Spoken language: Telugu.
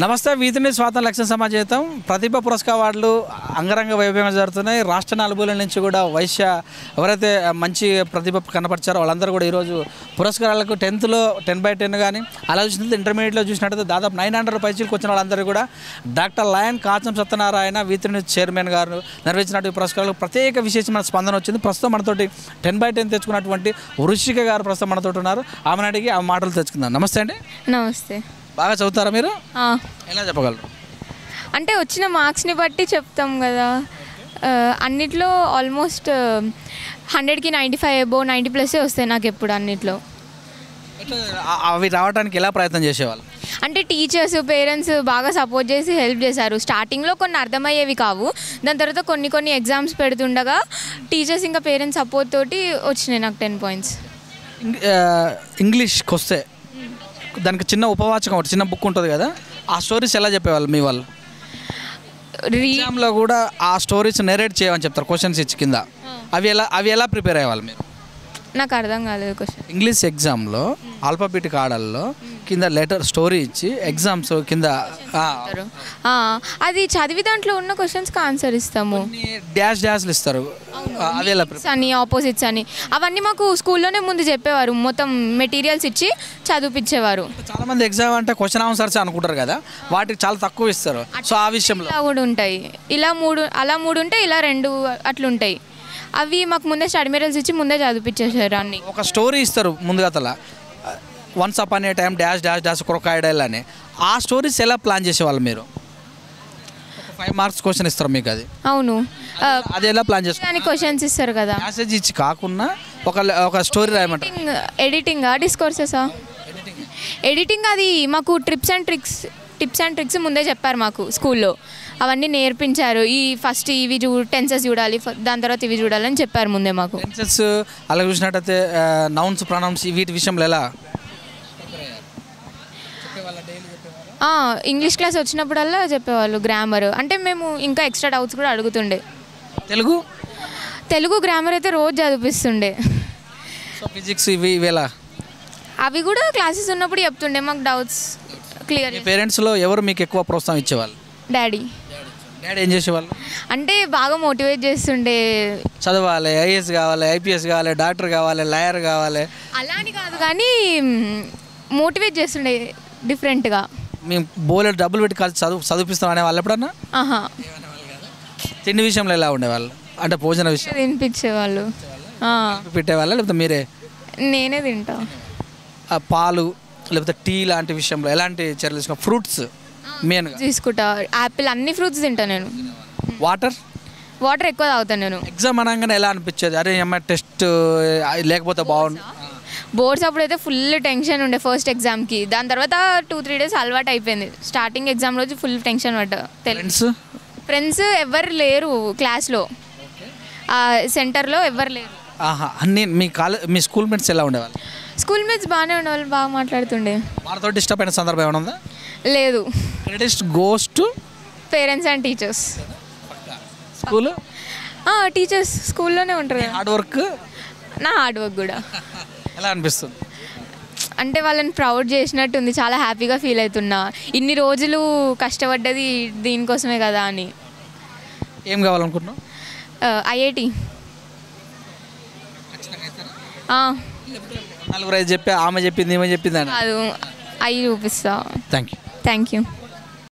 నమస్తే వీధిని స్వాతంత్ర లక్ష్య సమాజేతం ప్రతిభ పురస్కార అవార్డులు అంగరంగ వైభవంగా జరుగుతున్నాయి. రాష్ట్ర నలుమూలల నుంచి కూడా వైశ్య ఎవరైతే మంచి ప్రతిభ కనపరిచారో వాళ్ళందరూ కూడా ఈరోజు పురస్కారాలకు 10th 10/10 కానీ అలా చూసినట్టు ఇంటర్మీడియట్లో చూసినట్టయితే దాదాపు 900 పైచీలకు వచ్చిన వాళ్ళందరూ కూడా డాక్టర్ లయన్ కాచం సత్యనారాయణ వీధిని చైర్మన్ గారు నిర్వహించినటువంటి పురస్కారాలకు ప్రత్యేక విశేషమైన స్పందన వచ్చింది. ప్రస్తుతం మనతోటి 10/10 తెచ్చుకున్నటువంటి వృషిక గారు ప్రస్తుతం మనతోటి ఉన్నారు. ఆమెను అడిగి ఆ మాటలు తెచ్చుకుందాం. నమస్తే అండి. నమస్తే. బాగా చదువుతారా మీరు? ఎలా చెప్పగలరు? అంటే వచ్చిన మార్క్స్ని బట్టి చెప్తాం కదా. అన్నిట్లో ఆల్మోస్ట్ 100కి 95 అబోవ్ 90+ వస్తాయి నాకు ఎప్పుడు అన్నిట్లో. అవి రావడానికి ఎలా ప్రయత్నం చేసేవాళ్ళు? అంటే టీచర్స్ పేరెంట్స్ బాగా సపోర్ట్ చేసి హెల్ప్ చేశారు. స్టార్టింగ్లో కొన్ని అర్థమయ్యేవి కావు, దాని తర్వాత కొన్ని ఎగ్జామ్స్ పెడుతుండగా టీచర్స్ ఇంకా పేరెంట్స్ సపోర్ట్ తోటి వచ్చినాయి నాకు 10 points. ఇంగ్లీష్కి వస్తే దానికి చిన్న ఉపవాచకం ఒకటి చిన్న బుక్ ఉంటుంది కదా, ఆ స్టోరీస్ ఎలా చెప్పేవాళ్ళు మీ వాళ్ళు? ఎగ్జామ్లో కూడా ఆ స్టోరీస్ నెరేట్ చేయమని చెప్తారు క్వశ్చన్స్ ఇచ్చి కింద. అవి ఎలా ప్రిపేర్ అయ్యేవాళ్ళు మీరు? నాకు అర్థం కాలేదు క్వశ్చన్. ఇంగ్లీష్ ఎగ్జామ్లో ఆల్ఫాబెటిక్ ఆర్డర్లో కింద లెటర్ స్టోరీ ఇచ్చి ఎగ్జామ్స్ కింద అది చదివి దాంట్లో ఉన్న క్వశ్చన్స్కి ఆన్సర్ ఇస్తాము. డాష్లు ఇస్తారు, అవి ఎలా అని ఆపోజిట్స్ అని అవన్నీ మాకు స్కూల్లోనే ముందు చెప్పేవారు. మొత్తం మెటీరియల్స్ ఇచ్చి చదివిపించేవారు. చాలామంది ఎగ్జామ్ అంటే క్వశ్చన్ ఆన్సర్స్ అనుకుంటారు కదా, వాటికి చాలా తక్కువ ఇస్తారు. సో ఆ విషయంలో ఇలా కూడా ఉంటాయి, అలా మూడు ఉంటాయి, ఇలా 2 అట్లుంటాయి. అవి మాకు ముందే స్టడీ మెటీరియల్స్ ఇచ్చి ముందే చదివిపించేసారు అన్ని. ఒక స్టోరీ ఇస్తారు ముందుగా తల once upon a time dash crocodile అని. ఆ స్టోరీస్ ఎలా ప్లాన్ చేసేవాళ్ళు మీరు? 5 మార్క్స్ క్వశ్చన్ ఇస్తారు మీకు, అది అవును. అది ఎలా ప్లాన్ చేసుకోవాలి? క్వశ్చన్స్ ఇస్తారు కదా, మెసేజ్ ఇచ్చి కాకుండా ఒక స్టోరీ రాయమంటారు. ఎడిటింగా డిస్కోర్సెసా? ఎడిటింగ్ అది మాకు టిప్స్ అండ్ ట్రిక్స్ ముందే చెప్పారు మాకు స్కూల్లో. అవన్నీ నేర్పించారు. ఫస్ట్ ఇవి టెన్సెస్ చూడాలి, దాని తర్వాత ఇవి చూడాలని చెప్పారు ముందే మాకు. టెన్సెస్ అలా చూసినట్టయితే నౌన్స్ ప్రొనౌన్స్ వీటి విషయంలో ఎలా? ఇంగ్లీష్ క్లాస్ వచ్చినప్పుడల్లా చెప్పేవాళ్ళు. గ్రామర్ అంటే మేము ఇంకా ఎక్స్ట్రా డౌట్స్ కూడా అడుగుతుండే. తెలుగు గ్రామర్ అయితే రోజు చదివిస్తుండే. ఫిజిక్స్ ఇవి ఎలా? అవి కూడా క్లాసెస్ ఉన్నప్పుడు చెప్తుండే మాకు డౌట్స్ క్లియర్. పేరెంట్స్లో ఎవరు మీకు ఎక్కువ ప్రోత్సాహం ఇచ్చేవాళ్ళు? డాడీ ఏం చేసేవాళ్ళు? అంటే బాగా మోటివేట్ చేస్తుండే. చదవాలి, ఐఏఎస్ కావాలి, ఐపీఎస్ కావాలి, డాక్టర్ కావాలి, లాయర్ కావాలి అలా అని కాదు కానీ మోటివేట్ చేస్తుండే డిఫరెంట్గా. మేము బోలెడు డబ్బులు పెట్టి చదివిపిస్తాం అనే వాళ్ళు ఎప్పుడన్నా? తిండి విషయంలో ఎలా ఉండేవాళ్ళు? అంటే భోజన విషయం తినిపించేవాళ్ళు. పెట్టేవాళ్ళ లేకపోతే మీరే? నేనే తింటా. పాలు లేకపోతే టీ లాంటి విషయంలో ఎలాంటి చర్యలు తీసుకున్నా? ఫ్రూట్స్ మెయిన్ తీసుకుంటా, యాపిల్, అన్ని ఫ్రూట్స్ తింటా నేను. వాటర్ ఎక్కువ తాగుతాను నేను. ఎగ్జామ్ అనగానే ఎలా అనిపించేది? అరే అమ్మ టెస్ట్ లేకపోతే బాగుండు. బోర్డ్స్ అప్పుడైతే ఫుల్ టెన్షన్ ఉండే ఫస్ట్ ఎగ్జామ్కి. దాని తర్వాత 2-3 days అలవాటు అయిపోయింది. స్టార్టింగ్ ఎగ్జామ్ రోజు ఫుల్ టెన్షన్ పడ్డా. ఫ్రెండ్స్ ఎవరు లేరు క్లాస్లో, సెంటర్లో ఎవరు లేరు. అన్నీ మీ స్కూల్ మేట్స్ ఎలా ఉండేవాళ్ళు? స్కూల్ మేట్స్ బాగానే ఉండేవాళ్ళు, బాగా మాట్లాడుతుండే. వాళ్ళతో డిస్టర్బ్ అయిన సందర్భం ఏమైనా ఉందా? లేదు. Credit goes to parents and teachers. School teachers స్కూల్లోనే ఉంటారు. హార్డ్ వర్క్, నా హార్డ్ వర్క్ కూడా ఎలా అనిపిస్తుంది? అంటే వాళ్ళని ప్రౌడ్ చేసినట్టుంది, చాలా హ్యాపీగా ఫీల్ అవుతున్నా. ఇన్ని రోజులు కష్టపడ్డది దీనికోసమే కదా అని. ఏం కావాలనుకుంటున్నావు? ఐఐటి. నలుగురు చెప్పి ఆమె చెప్పింది ఈమె చెప్పింది అని అది అవి చూపిస్తా. Thank you. Thank you.